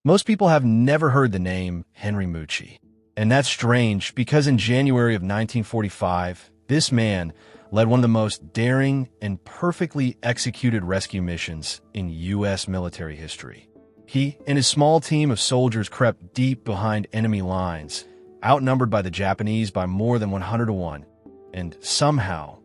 Most people have never heard the name Henry Mucci. And that's strange because in January of 1945, this man led one of the most daring and perfectly executed rescue missions in U.S. military history. He and his small team of soldiers crept deep behind enemy lines, outnumbered by the Japanese by more than 100 to 1, and somehow,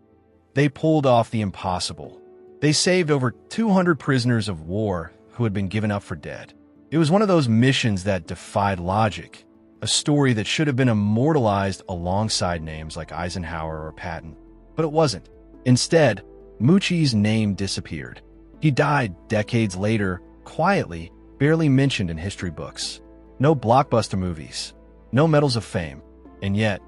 they pulled off the impossible. They saved over 200 prisoners of war who had been given up for dead. It was one of those missions that defied logic, a story that should have been immortalized alongside names like Eisenhower or Patton. But it wasn't. Instead, Mucci's name disappeared. He died decades later, quietly, barely mentioned in history books. No blockbuster movies, no medals of fame. And yet,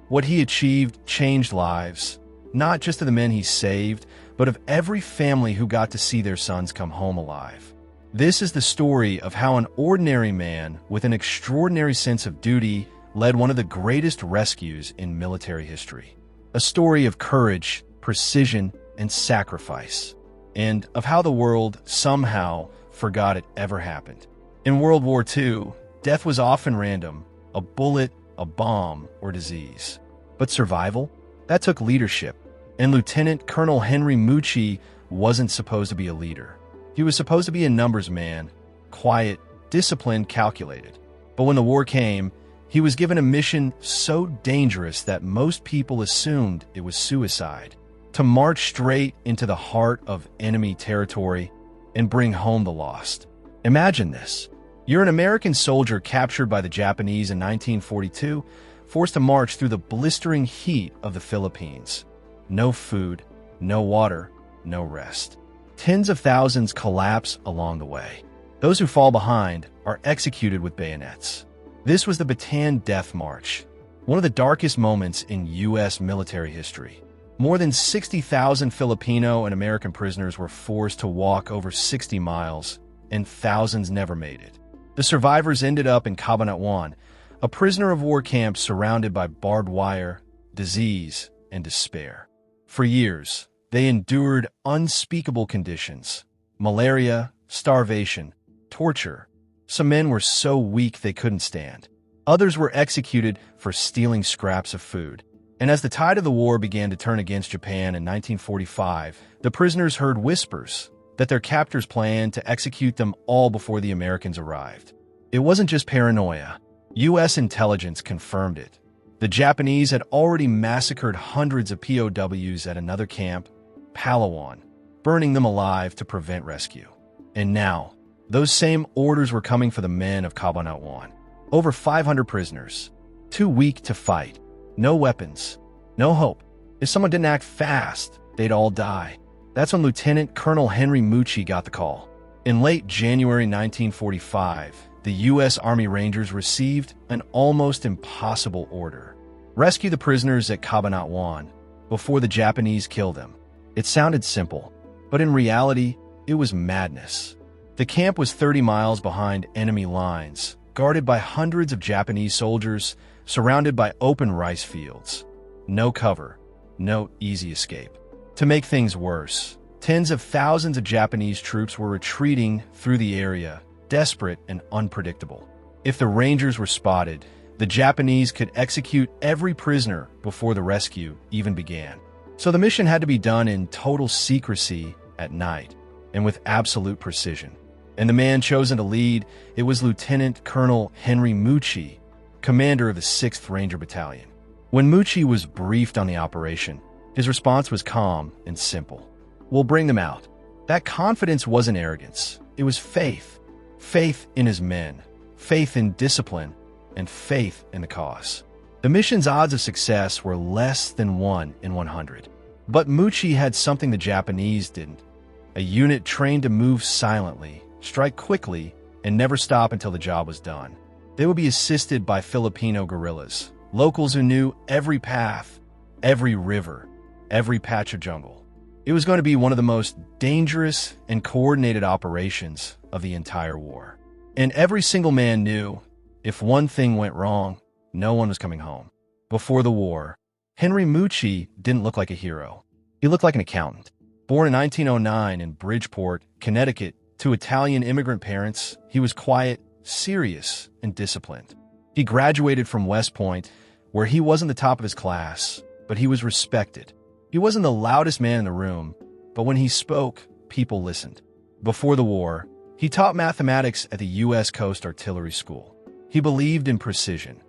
what he achieved changed lives, not just of the men he saved, but of every family who got to see their sons come home alive. This is the story of how an ordinary man with an extraordinary sense of duty led one of the greatest rescues in military history. A story of courage, precision, and sacrifice, and of how the world somehow forgot it ever happened. In World War II, death was often random, a bullet, a bomb, or disease. But survival? That took leadership, and Lieutenant Colonel Henry Mucci wasn't supposed to be a leader. He was supposed to be a numbers man, quiet, disciplined, calculated. But when the war came, he was given a mission so dangerous that most people assumed it was suicide: to march straight into the heart of enemy territory and bring home the lost. Imagine this. You're an American soldier captured by the Japanese in 1942, forced to march through the blistering heat of the Philippines. No food, no water, no rest. Tens of thousands collapse along the way. Those who fall behind are executed with bayonets. This was the Bataan Death March, one of the darkest moments in U.S. military history. More than 60,000 Filipino and American prisoners were forced to walk over 60 miles, and thousands never made it. The survivors ended up in Cabanatuan, a prisoner of war camp surrounded by barbed wire, disease, and despair. For years, they endured unspeakable conditions: malaria, starvation, torture. Some men were so weak they couldn't stand. Others were executed for stealing scraps of food. And as the tide of the war began to turn against Japan in 1945, the prisoners heard whispers that their captors planned to execute them all before the Americans arrived. It wasn't just paranoia. U.S. intelligence confirmed it. The Japanese had already massacred hundreds of POWs at another camp, Palawan, burning them alive to prevent rescue. And now, those same orders were coming for the men of Cabanatuan. Over 500 prisoners, too weak to fight, no weapons, no hope. If someone didn't act fast, they'd all die. That's when Lieutenant Colonel Henry Mucci got the call. In late January 1945, the U.S. Army Rangers received an almost impossible order: rescue the prisoners at Cabanatuan before the Japanese kill them. It sounded simple, but in reality, it was madness. The camp was 30 miles behind enemy lines, guarded by hundreds of Japanese soldiers, surrounded by open rice fields. No cover, no easy escape. To make things worse, tens of thousands of Japanese troops were retreating through the area, desperate and unpredictable. If the Rangers were spotted, the Japanese could execute every prisoner before the rescue even began. So the mission had to be done in total secrecy at night and with absolute precision. And the man chosen to lead, it was Lieutenant Colonel Henry Mucci, commander of the 6th Ranger Battalion. When Mucci was briefed on the operation, his response was calm and simple: "We'll bring them out." That confidence wasn't arrogance. It was faith. Faith in his men, faith in discipline, and faith in the cause. The mission's odds of success were less than 1 in 100. But Mucci had something the Japanese didn't: a unit trained to move silently, strike quickly, and never stop until the job was done. They would be assisted by Filipino guerrillas, locals who knew every path, every river, every patch of jungle. It was going to be one of the most dangerous and coordinated operations of the entire war. And every single man knew if one thing went wrong, no one was coming home. Before the war, Henry Mucci didn't look like a hero. He looked like an accountant. Born in 1909 in Bridgeport, Connecticut, to Italian immigrant parents, he was quiet, serious, and disciplined. He graduated from West Point, where he wasn't the top of his class, but he was respected. He wasn't the loudest man in the room, but when he spoke, people listened. Before the war, he taught mathematics at the U.S. Coast Artillery School. He believed in precision.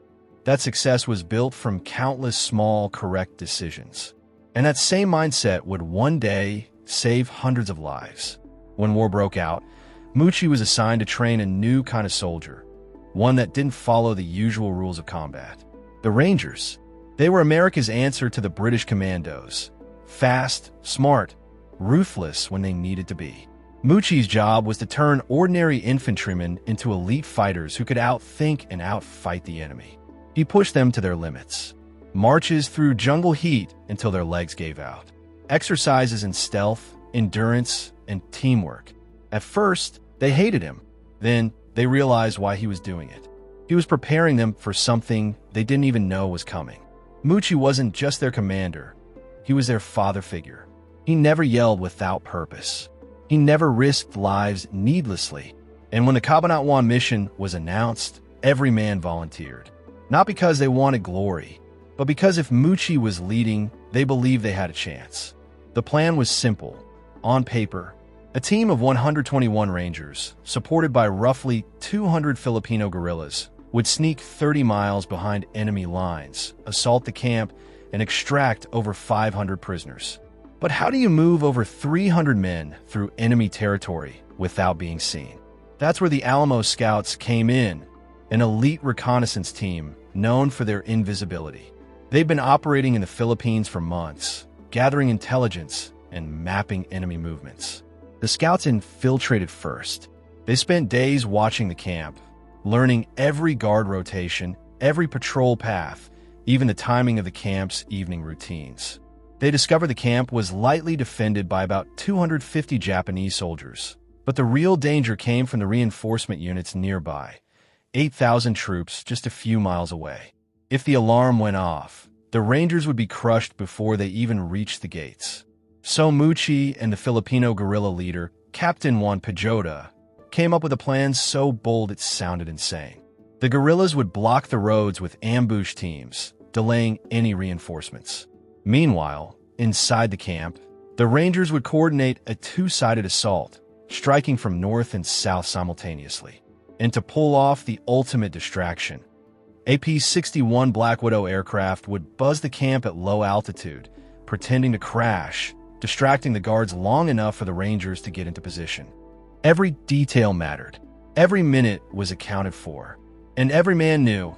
That success was built from countless small, correct decisions. And that same mindset would one day save hundreds of lives. When war broke out, Mucci was assigned to train a new kind of soldier, one that didn't follow the usual rules of combat. The Rangers. They were America's answer to the British commandos. Fast, smart, ruthless when they needed to be. Mucci's job was to turn ordinary infantrymen into elite fighters who could outthink and outfight the enemy. He pushed them to their limits. Marches through jungle heat until their legs gave out. Exercises in stealth, endurance, and teamwork. At first, they hated him. Then, they realized why he was doing it. He was preparing them for something they didn't even know was coming. Mucci wasn't just their commander. He was their father figure. He never yelled without purpose. He never risked lives needlessly. And when the Cabanatuan mission was announced, every man volunteered. Not because they wanted glory, but because if Mucci was leading, they believed they had a chance. The plan was simple. On paper, a team of 121 Rangers, supported by roughly 200 Filipino guerrillas, would sneak 30 miles behind enemy lines, assault the camp, and extract over 500 prisoners. But how do you move over 300 men through enemy territory without being seen? That's where the Alamo Scouts came in, an elite reconnaissance team known for their invisibility. They've been operating in the Philippines for months, gathering intelligence and mapping enemy movements. The Scouts infiltrated first. They spent days watching the camp, learning every guard rotation, every patrol path, even the timing of the camp's evening routines. They discovered the camp was lightly defended by about 250 Japanese soldiers. But the real danger came from the reinforcement units nearby, 8,000 troops just a few miles away. If the alarm went off, the Rangers would be crushed before they even reached the gates. So Mucci and the Filipino guerrilla leader, Captain Juan Pajota, came up with a plan so bold it sounded insane. The guerrillas would block the roads with ambush teams, delaying any reinforcements. Meanwhile, inside the camp, the Rangers would coordinate a two-sided assault, striking from north and south simultaneously. And to pull off the ultimate distraction, AP-61 Black Widow aircraft would buzz the camp at low altitude, pretending to crash, distracting the guards long enough for the Rangers to get into position. Every detail mattered. Every minute was accounted for. And every man knew,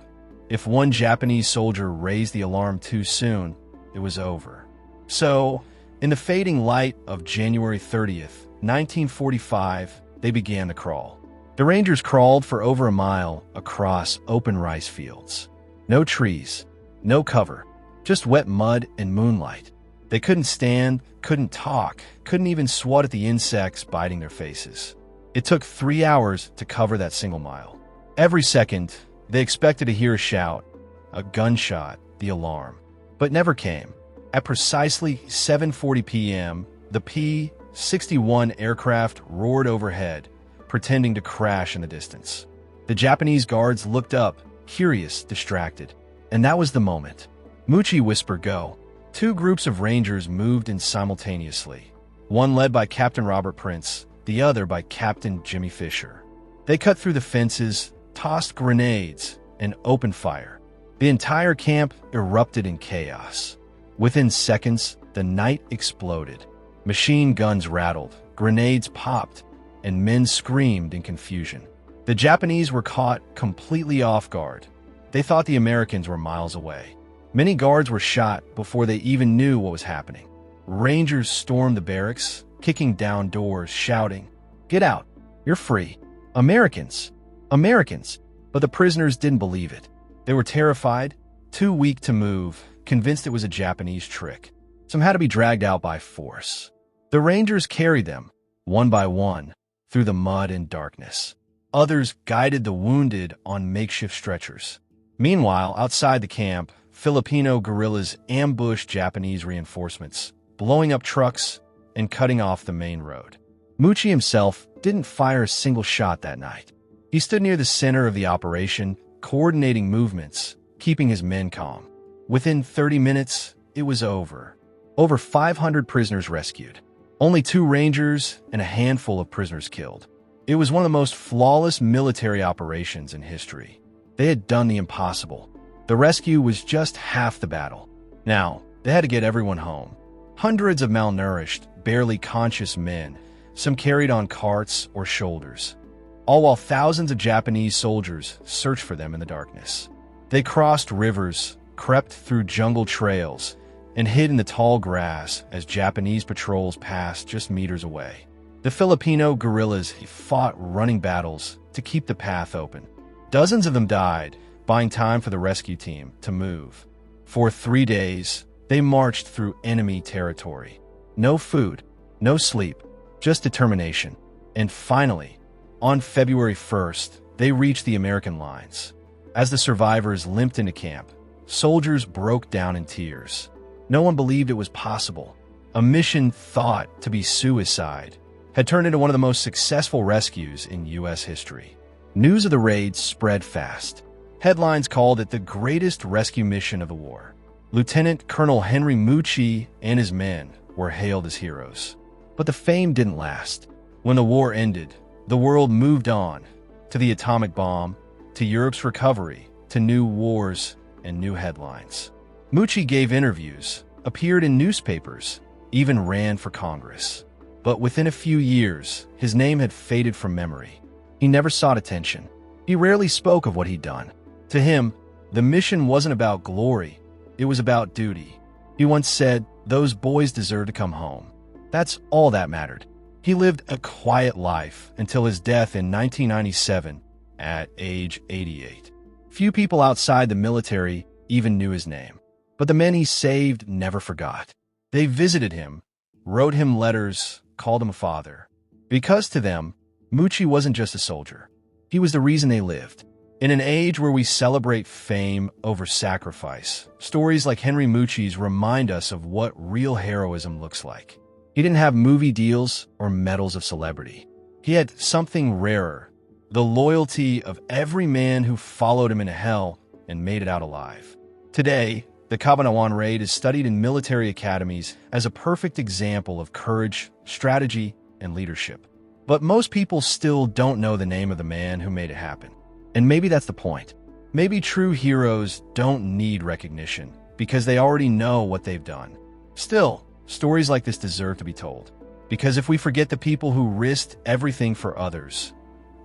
if one Japanese soldier raised the alarm too soon, it was over. So, in the fading light of January 30th, 1945, they began the crawl. The Rangers crawled for over a mile across open rice fields. No trees, no cover, just wet mud and moonlight. They couldn't stand, couldn't talk, couldn't even swat at the insects biting their faces. It took 3 hours to cover that single mile. Every second, they expected to hear a shout, a gunshot, the alarm. But never came. At precisely 7:40 p.m., the P-61 aircraft roared overhead, pretending to crash in the distance. The Japanese guards looked up, curious, distracted. And that was the moment. Mucci whispered, "Go." 2 groups of Rangers moved in simultaneously, one led by Captain Robert Prince, the other by Captain Jimmy Fisher. They cut through the fences, tossed grenades, and opened fire. The entire camp erupted in chaos. Within seconds, the night exploded. Machine guns rattled, grenades popped, and men screamed in confusion. The Japanese were caught completely off guard. They thought the Americans were miles away. Many guards were shot before they even knew what was happening. Rangers stormed the barracks, kicking down doors, shouting, "Get out! You're free! Americans! Americans!" But the prisoners didn't believe it. They were terrified, too weak to move, convinced it was a Japanese trick. Some had to be dragged out by force. The Rangers carried them, one by one, through the mud and darkness. Others guided the wounded on makeshift stretchers. Meanwhile, outside the camp, Filipino guerrillas ambushed Japanese reinforcements, blowing up trucks and cutting off the main road. Mucci himself didn't fire a single shot that night. He stood near the center of the operation, coordinating movements, keeping his men calm. Within 30 minutes, it was over. Over 500 prisoners rescued. Only 2 Rangers and a handful of prisoners killed. It was one of the most flawless military operations in history. They had done the impossible. The rescue was just half the battle. Now, they had to get everyone home. Hundreds of malnourished, barely conscious men, some carried on carts or shoulders, all while thousands of Japanese soldiers searched for them in the darkness. They crossed rivers, crept through jungle trails, and hid in the tall grass as Japanese patrols passed just meters away. The Filipino guerrillas fought running battles to keep the path open. Dozens of them died, buying time for the rescue team to move. For 3 days, they marched through enemy territory. No food, no sleep, just determination. And finally, on February 1st, they reached the American lines. As the survivors limped into camp, soldiers broke down in tears. No one believed it was possible. A mission thought to be suicide had turned into one of the most successful rescues in U.S. history. News of the raid spread fast. Headlines called it the greatest rescue mission of the war. Lieutenant Colonel Henry Mucci and his men were hailed as heroes. But the fame didn't last. When the war ended, the world moved on, to the atomic bomb, to Europe's recovery, to new wars and new headlines. Mucci gave interviews, appeared in newspapers, even ran for Congress. But within a few years, his name had faded from memory. He never sought attention. He rarely spoke of what he'd done. To him, the mission wasn't about glory, it was about duty. He once said, "Those boys deserve to come home." That's all that mattered. He lived a quiet life until his death in 1997 at age 88. Few people outside the military even knew his name. But the men he saved never forgot. They visited him, wrote him letters, called him a father. Because to them, Mucci wasn't just a soldier. He was the reason they lived. In an age where we celebrate fame over sacrifice, stories like Henry Mucci's remind us of what real heroism looks like. He didn't have movie deals or medals of celebrity. He had something rarer, the loyalty of every man who followed him into hell and made it out alive. Today, the Cabanatuan raid is studied in military academies as a perfect example of courage, strategy, and leadership. But most people still don't know the name of the man who made it happen. And maybe that's the point. Maybe true heroes don't need recognition because they already know what they've done. Still, stories like this deserve to be told. Because if we forget the people who risked everything for others,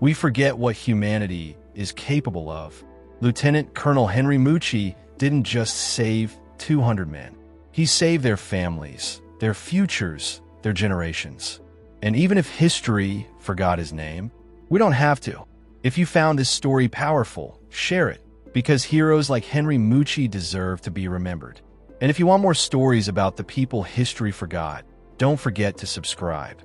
we forget what humanity is capable of. Lieutenant Colonel Henry Mucci didn't just save 200 men. He saved their families, their futures, their generations. And even if history forgot his name, we don't have to. If you found this story powerful, share it, because heroes like Henry Mucci deserve to be remembered. And if you want more stories about the people history forgot, don't forget to subscribe.